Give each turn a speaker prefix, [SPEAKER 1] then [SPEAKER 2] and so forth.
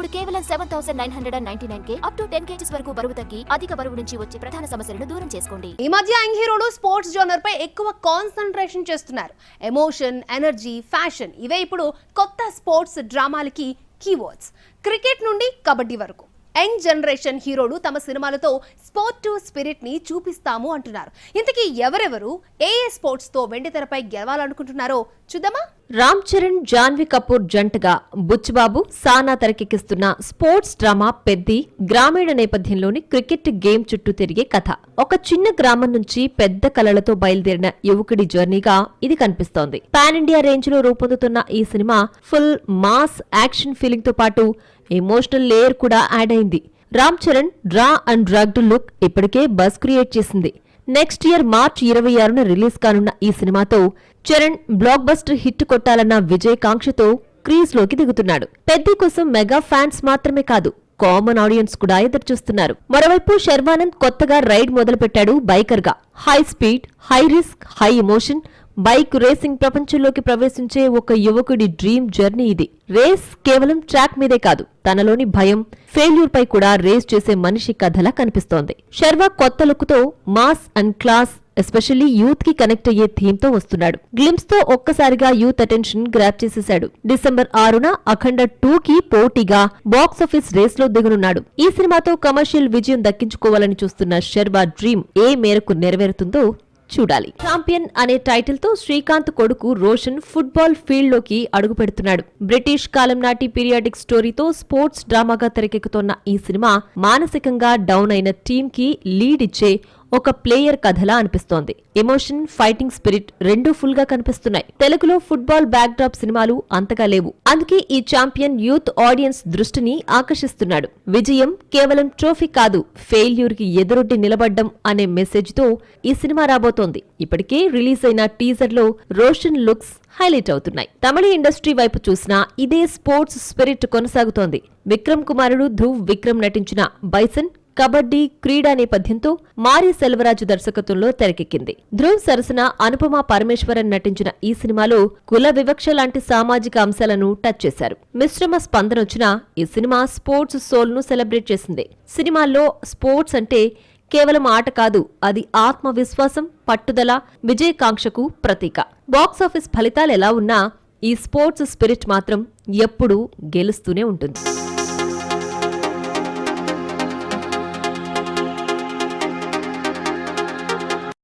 [SPEAKER 1] ఇప్పుడు కేవలం 7,999 up to 10 kgs వరకు బరువు తగ్గి అధిక బరువు నుంచి వచ్చే ప్రధాన సమస్యలను దూరం చేసుకోండి.
[SPEAKER 2] ఈ మధ్య యంగ్ హీరోలు స్పోర్ట్స్ జోనర్ పై ఎక్కువ కాన్సంట్రేషన్ చేస్తున్నారు. ఎమోషన్, ఎనర్జీ, ఫ్యాషన్ ఇవే ఇప్పుడు కొత్త స్పోర్ట్స్ డ్రామాలకి కీవర్డ్స్. క్రికెట్ నుండి కబడ్డీ వరకు యంగ్ జనరేషన్ హీరోలు తమ సినిమాలతో స్పోర్టివ్ స్పిరిట్ ని చూపిస్తాము అంటున్నారు. ఇంతకీ ఎవరెవరు ఏ స్పోర్ట్స్ తో వెండితెరపై గెలవాలనుకుంటున్నారో చూద్దామా?
[SPEAKER 3] రామ్ చరణ్, జాన్వీ కపూర్ జంటగా బుచ్చిబాబు, సానా తెరకెక్కిస్తున్న స్పోర్ట్స్ డ్రామా పెద్ది గ్రామీణ నేపథ్యంలోని క్రికెట్ గేమ్ చుట్టూ తిరిగే కథ. ఒక చిన్న గ్రామం నుంచి పెద్ద కలలతో బయలుదేరిన యువకుడి జర్నీగా ఇది కనిపిస్తోంది. పాన్ ఇండియా రేంజ్ లో రూపొందుతున్న ఈ cinema full mass action feeling తో పాటు ఎమోషనల్ లేయర్ కూడా యాడ్ అయింది. Ram Charan raw and drugged look ఇప్పటికే బజ్ క్రియేట్ చేసింది. నెక్స్ట్ ఇయర్ మార్చి 26న రిలీజ్ కానున్న ఈ సినిమాతో చరణ్ బ్లాక్ బస్టర్ హిట్ కొట్టాలన్న విజయ్ కాంక్షతో క్రీజ్ లోకి దిగుతున్నాడు. పెద్ది కోసం మెగా ఫ్యాన్స్ మాత్రమే కాదు, కామన్ ఆడియన్స్ కూడా ఎదురుచూస్తున్నారు. మరోవైపు శర్వానంద్ కొత్తగా రైడ్ మొదలుపెట్టాడు బైకర్ గా. High speed, high risk, high emotion bike racing ప్రపంచంలోకి ప్రవేశించే ఒక యువకుడి డ్రీమ్ జర్నీ ఇది. రేస్ కేవలం ట్రాక్ మీదే కాదు, తనలోని భయం, ఫెయిల్యూర్ పై కూడా రేస్ చేసే మనిషి కథలా కనిపిస్తోంది. శర్వా కొత్త లుక్ తో mass and class, especially youth కి కనెక్ట్ అయ్యే థీమ్ తో వస్తున్నాడు. గ్లిమ్స్ తో ఒక్కసారిగా యూత్ అటెన్షన్ గ్రాప్ చేసేశాడు. డిసెంబర్ 6న అఖండ 2 కి పోటీగా బాక్సాఫీస్ రేస్ లో దిగనున్నాడు. ఈ సినిమాతో కమర్షియల్ విజయం దక్కించుకోవాలని చూస్తున్న శర్వా డ్రీమ్ ఏ మేరకు నెరవేరుతుందో చూడాలి. ఛాంపియన్ అనే టైటిల్ తో శ్రీకాంత్ కొడుకు రోషన్ ఫుట్బాల్ ఫీల్డ్ లోకి అడుగు పెడుతున్నాడు. బ్రిటిష్ కాలం నాటి పీరియాడిక్ స్టోరీతో స్పోర్ట్స్ డ్రామాగా తెరకెక్కుతోన్న ఈ సినిమా మానసికంగా డౌన్ అయిన టీమ్ కి లీడ్ ఇచ్చే ఒక ప్లేయర్ కథలా అనిపిస్తోంది. ఎమోషన్, ఫైటింగ్ స్పిరిట్ రెండూ ఫుల్ గా కనిపిస్తున్నాయి. తెలుగులో ఫుట్బాల్ బ్యాక్ డ్రాప్ సినిమాలు అంతగా లేవు. అందుకే ఈ ఛాంపియన్ యూత్ ఆడియన్స్ దృష్టిని ఆకర్షిస్తున్నాడు. విజయం కేవలం ట్రోఫీ కాదు, ఫెయిల్యూర్ కి ఎదురొడ్డి నిలబడ్డం అనే మెసేజ్ తో ఈ సినిమా రాబోతోంది. ఇప్పటికే రిలీజ్ అయిన టీజర్ లో రోషన్ లుక్స్ హైలైట్ అవుతున్నాయి. తమిళ ఇండస్ట్రీ వైపు చూసినా ఇదే స్పోర్ట్స్ స్పిరిట్ కొనసాగుతోంది. విక్రమ్ కుమారుడు ధ్రువ్ విక్రమ్ నటించిన బైసన్ కబడ్డీ క్రీడా నేపథ్యంతో మారి సెల్వరాజు దర్శకత్వంలో తెరకెక్కింది. ధ్రువ్ సరసన అనుపమ పరమేశ్వరన్ నటించిన ఈ సినిమాలో కుల వివక్ష లాంటి సామాజిక అంశాలను టచ్ చేశారు. మిశ్రమ స్పందనొచ్చినా ఈ సినిమా స్పోర్ట్స్ సోల్ ను సెలబ్రేట్ చేసింది. సినిమాల్లో స్పోర్ట్స్ అంటే కేవలం ఆట కాదు, అది ఆత్మవిశ్వాసం, పట్టుదల, విజయకాంక్షకు ప్రతీక. బాక్సాఫీస్ ఫలితాలు ఎలా ఉన్నా ఈ స్పోర్ట్స్ స్పిరిట్ మాత్రం ఎప్పుడూ గెలుస్తూనే ఉంటుంది.